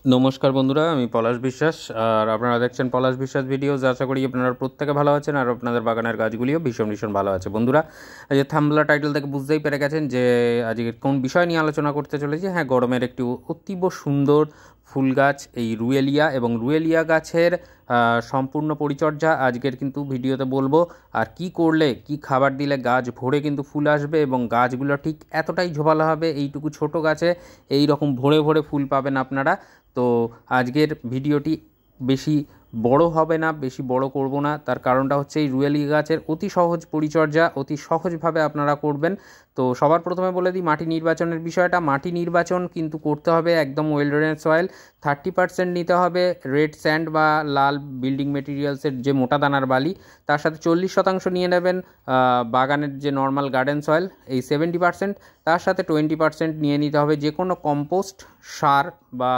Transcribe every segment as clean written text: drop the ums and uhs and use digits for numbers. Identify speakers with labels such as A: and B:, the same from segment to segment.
A: নমস্কার বন্ধুরা, আমি পলাশ বিশ্বাস আর আপনারা দেখছেন পলাশ বিশ্বাস ভিডিওস। আশা করি আপনারা প্রত্যেকে ভালো আছেন আর আপনাদের বাগানের গাছগুলিও ভীষণ ভীষণ ভালো আছে। বন্ধুরা, এই যে থাম্বনেল টাইটেল থেকে বুঝতেই পেরে গেছেন যে আজকে কোন বিষয় নিয়ে আলোচনা করতে চলেছি। হ্যাঁ, গরমের একটি অতীব সুন্দর ফুল গাছ এই রুয়েলিয়া, এবং রুয়েলিয়া গাছের সম্পূর্ণ পরিচর্যা আজকের কিন্তু ভিডিওতে বলবো। আর কি করলে, কি খাবার দিলে গাছ ভরে কিন্তু ফুল আসবে এবং গাছগুলো ঠিক এতটাই ঝোপালো হবে, এইটুকু ছোট গাছে এই রকম ভরে ভরে ফুল পাবেন আপনারা। তো আজকের ভিডিওটি বেশি বড় হবে না, বেশি বড় করব না। তার কারণটা হচ্ছে এই রুয়েলি গাছের অতি সহজ পরিচর্যা অতি সহজভাবে আপনারা করবেন। তো সবার প্রথমে বলে দিই মাটি নির্বাচনের বিষয়টা। মাটি নির্বাচন কিন্তু করতে হবে একদম ওয়েল ড্রেনেজ সয়েল। 30% নিতে হবে রেড স্যান্ড বা লাল বিল্ডিং মেটেরিয়ালসের যে মোটা দানার বালি। তার সাথে 40% নিয়ে নেবেন বাগানের যে নর্মাল গার্ডেন সয়েল, এই 70%। তার সাথে 20% নিয়ে নিতে হবে যে কোনো কম্পোস্ট সার, বা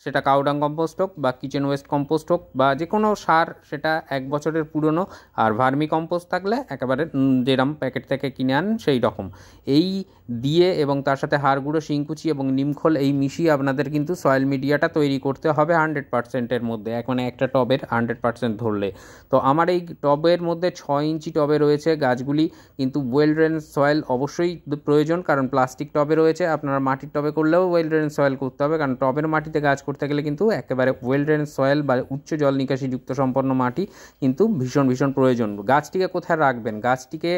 A: সেটা কাউডাং কম্পোস্ট হোক বা কিচেন ওয়েস্ট কম্পোস্ট হোক বা যে কোনো সার, সেটা 1 বছরের পুরনো। আর ভার্মি কম্পোস্ট থাকলে একেবারে যেরকম প্যাকেট থেকে কিনে আন সেই রকম এই দিয়ে, এবং তার সাথে হাড় গুঁড়ো, শিংকুচি এবং নিমখোল এই মিশিয়ে আপনাদের কিন্তু সয়েল মিডিয়াটা তৈরি করতে হবে 100%-এর মধ্যে, মানে একটা টবের 100% ধরলে। তো আমার এই টবের মধ্যে 6 ইঞ্চি টবে রয়েছে গাছগুলি, কিন্তু ওয়েল ড্রেন সয়েল অবশ্যই প্রয়োজন, কারণ প্লাস্টিক টবে রয়েছে। আপনারা মাটির টবে করলেও ওয়েল ড্রেন সয়েল করতে হবে, কারণ টবের মাটিতে গাছ করতে গেলে কিন্তু একেবারে ওয়েল ড্রেন সয়েল বা উচ্চ জল নিকাশি যুক্ত সম্পন্ন মাটি কিন্তু ভীষণ ভীষণ প্রয়োজন। গাছটিকে কোথায় রাখবেন? গাছটিকে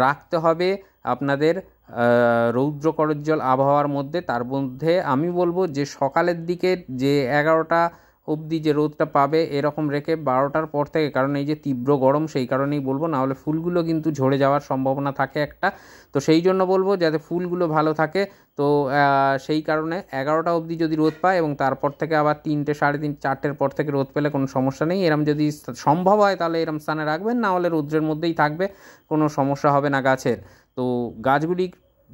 A: রাখতে হবে আপনাদের রৌদ্র করজ্জ্বল আবহাওয়ার মধ্যে। তার মধ্যে আমি বলবো যে সকালের দিকে যে 11টা অবধি যে রোদটা পাবে এরকম রেখে 12টার পর থেকে, কারণ এই যে তীব্র গরম সেই কারণেই বলবো, না হলে ফুলগুলো কিন্তু ঝরে যাওয়ার সম্ভাবনা থাকে একটা। তো সেই জন্য বলবো যাতে ফুলগুলো ভালো থাকে। তো সেই কারণে 11টা অবধি যদি রোদ পায় এবং তারপর থেকে আবার 3টে, 3:30, 4টের পর থেকে রোদ পেলে কোনো সমস্যা নেই। এরম যদি সম্ভব হয় তাহলে এরম স্থানে রাখবেন, না হলে রৌদ্রের মধ্যেই থাকবে, কোনো সমস্যা হবে না গাছের। তো গাছগুলি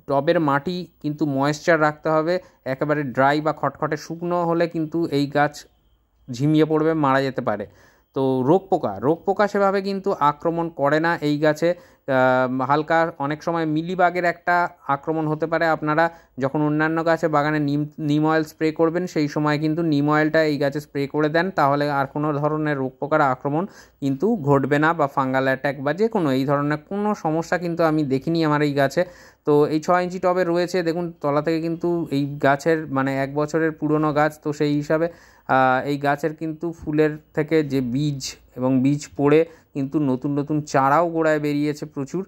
A: টবের মাটি কিন্তু ময়েশ্চার রাখতে হবে। একেবারে ড্রাই বা খটখটে শুকনো হলে কিন্তু এই গাছ ঝিমিয়ে পড়বে, মারা যেতে পারে। তো রোগ পোকা সেভাবে কিন্তু আক্রমণ করে না এই গাছে। হালকা অনেক সময় মিলিবাগের একটা আক্রমণ হতে পারে। আপনারা যখন অন্যান্য গাছে বাগানে নিম অয়েল স্প্রে করবেন সেই সময় কিন্তু নিম অয়েলটা এই গাছে স্প্রে করে দেন, তাহলে আর কোনো ধরনের রোগ পোকার আক্রমণ কিন্তু ঘটবে না, বা ফাঙ্গাল অ্যাটাক বা যে কোনো এই ধরনের কোনো সমস্যা কিন্তু আমি দেখিনি আমার এই গাছে। তো এই 6 ইঞ্চি টবে রয়েছে, দেখুন তলা থেকে কিন্তু এই গাছের মানে 1 বছরের পুরনো গাছ, তো সেই হিসাবে এই গাছের কিন্তু ফুলের থেকে যে বীজ এবং বীজ পড়ে কিন্তু নতুন নতুন চারাও গোড়ায় বেরিয়েছে প্রচুর।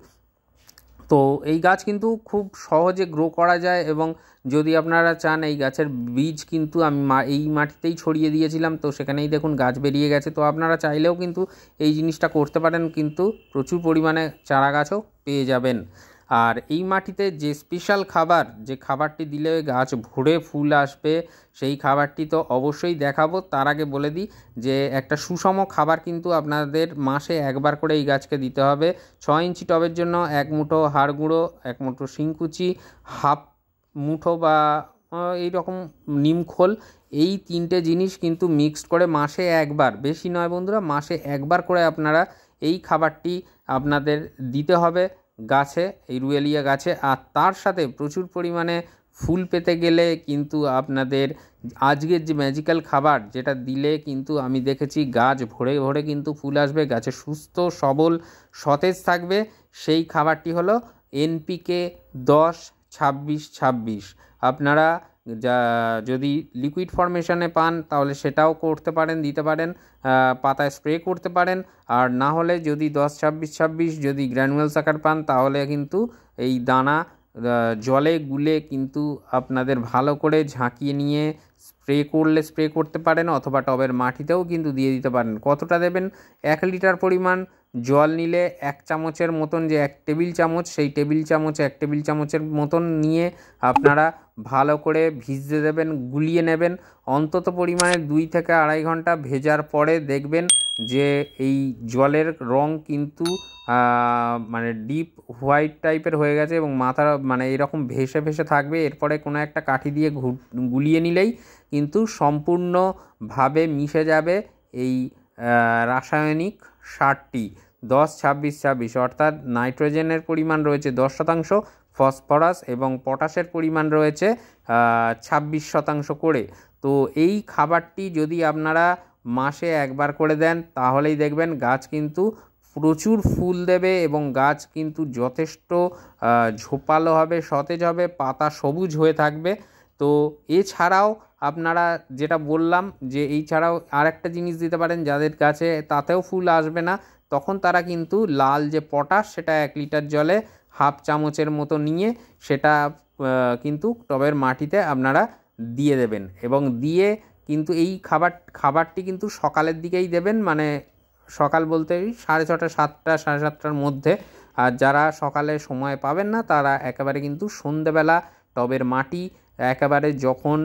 A: তো এই গাছ কিন্তু খুব সহজে গ্রো করা যায়, এবং যদি আপনারা চান এই গাছের বীজ কিন্তু আমি এই মাটিতেই ছড়িয়ে দিয়েছিলাম, তো সেখানেই দেখুন গাছ বেরিয়ে গেছে। তো আপনারা চাইলেও কিন্তু এই জিনিসটা করতে পারেন, কিন্তু প্রচুর পরিমাণে চারা গাছও পেয়ে যাবেন। আর এই মাটিতে যে স্পেশাল খাবার, যে খাবারটি দিলে গাছ ভরে ফুল আসবে, সেই খাবারটি তো অবশ্যই দেখাবো। তার আগে বলে দিই যে একটা সুষম খাবার কিন্তু আপনাদের মাসে 1বার করে এই গাছকে দিতে হবে। 6 ইঞ্চি টবের জন্য 1 মুঠো হাড় গুঁড়ো, 1 মুঠো শিংকুচি, হাফ মুঠো বা এইরকম নিমখোল, এই 3টে জিনিস কিন্তু মিক্সড করে মাসে 1বার, বেশি নয় বন্ধুরা, মাসে 1বার করে আপনারা এই খাবারটি আপনাদের দিতে হবে গাছে, এই রুয়েলিয়া গাছে। আর তার সাথে প্রচুর পরিমাণে ফুল পেতে গেলে কিন্তু আপনাদের আজকের যে ম্যাজিক্যাল খাবার, যেটা দিলে কিন্তু আমি দেখেছি গাছ ভরে ভরে কিন্তু ফুল আসবে, গাছে সুস্থ সবল সতেজ থাকবে, সেই খাবারটি হলো NPK 10-26-26। আপনারা যদি লিকুইড ফরমেশনে পান তাহলে সেটাও করতে পারেন, দিতে পারেন, পাতায় স্প্রে করতে পারেন। আর না হলে যদি 10-26-26 যদি গ্র্যানুয়ালস আকার পান তাহলে কিন্তু এই দানা জলে গুলে কিন্তু আপনাদের ভালো করে ঝাঁকিয়ে নিয়ে স্প্রে করলে স্প্রে করতে পারেন, অথবা টবের মাটিতেও কিন্তু দিয়ে দিতে পারেন। কতটা দেবেন? 1 লিটার পরিমাণ জল নিলে 1 চামচের মতন, যে 1 টেবিল চামচ, সেই টেবিল চামচ 1 টেবিল চামচের মতন নিয়ে আপনারা ভালো করে ভিজতে দেবেন, গুলিয়ে নেবেন। অন্তত পরিমাণে 2 থেকে 2.5 ঘন্টা ভেজার পরে দেখবেন যে এই জলের রং কিন্তু মানে ডিপ হোয়াইট টাইপের হয়ে গেছে এবং মাথা মানে এরকম ভেসে ভেসে থাকবে। এরপরে কোনো একটা কাঠি দিয়ে গুলিয়ে নিলেই কিন্তু সম্পূর্ণভাবে মিশে যাবে এই রাসায়নিক সারটি। 10-26-26 অর্থাৎ নাইট্রোজেনের পরিমাণ রয়েছে 10%, ফসফরাস এবং পটাশের পরিমাণ রয়েছে 26% করে। তো এই খাবারটি যদি আপনারা মাসে একবার করে দেন তাহলেই দেখবেন গাছ কিন্তু প্রচুর ফুল দেবে এবং গাছ কিন্তু যথেষ্ট ঝোপালো হবে, সতেজ হবে, পাতা সবুজ হয়ে থাকবে। তো এছাড়াও আপনারা যেটা বললাম যে এই ছাড়াও আরেকটা জিনিস দিতে পারেন, যাদের গাছে তাতেও ফুল আসবে না তখন তারা কিন্তু লাল যে পটাশ সেটা 1 লিটার জলে হাফ চামচের মতো নিয়ে সেটা কিন্তু টবের মাটিতে আপনারা দিয়ে দেবেন এবং দিয়ে কিন্তু এই খাবারটি কিন্তু সকালের দিকেই দেবেন, মানে সকাল বলতে 6:30 7টা 7:30টার মধ্যে। আর যারা সকালে সময় পাবেন না তারা একেবারে কিন্তু সন্ধেবেলা টবের মাটি একেবারে যখন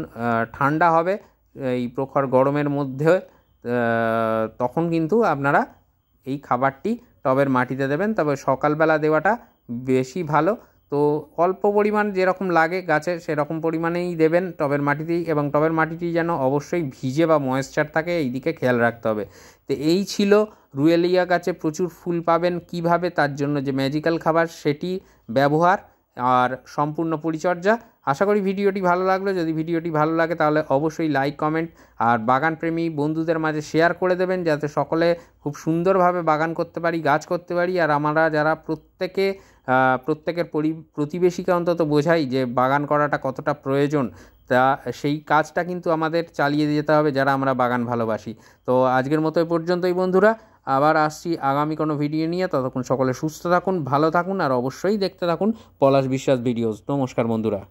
A: ঠান্ডা হবে এই প্রখর গরমের মধ্যে তখন কিন্তু আপনারা এই খাবারটি টবের মাটিতে দেবেন। তবে সকালবেলা দেওয়াটা বেশি ভালো। তো অল্প পরিমাণ যেরকম লাগে গাছে সেরকম পরিমাণেই দেবেন টবের মাটিতেই, এবং টবের মাটিটি যেন অবশ্যই ভিজে বা ময়েশ্চার থাকে এই দিকে খেয়াল রাখতে হবে। তো এই ছিল রুয়েলিয়া গাছে প্রচুর ফুল পাবেন কিভাবে, তার জন্য যে ম্যাজিক্যাল খাবার সেটি ব্যবহার আর সম্পূর্ণ পরিচর্যা। আশা করি ভিডিওটি ভালো লাগলো। যদি ভিডিওটি ভালো লাগে তাহলে অবশ্যই লাইক, কমেন্ট আর বাগানপ্রেমী বন্ধুদের মাঝে শেয়ার করে দেবেন, যাতে সকলে খুব সুন্দরভাবে বাগান করতে পারি, গাছ করতে পারি। আর আমরা যারা প্রত্যেকের প্রতিবেশীকে অন্তত বোঝাই যে বাগান করাটা কতটা প্রয়োজন, তা সেই কাজটা কিন্তু আমাদের চালিয়ে যেতে হবে যারা আমরা বাগান ভালোবাসি। তো আজকের মতো এ পর্যন্তই বন্ধুরা, আবার আসছি আগামী কোনো ভিডিও নিয়ে। ততক্ষণ সকলে সুস্থ থাকুন, ভালো থাকুন আর অবশ্যই দেখতে থাকুন পলাশ বিশ্বাস ভিডিওস। নমস্কার বন্ধুরা।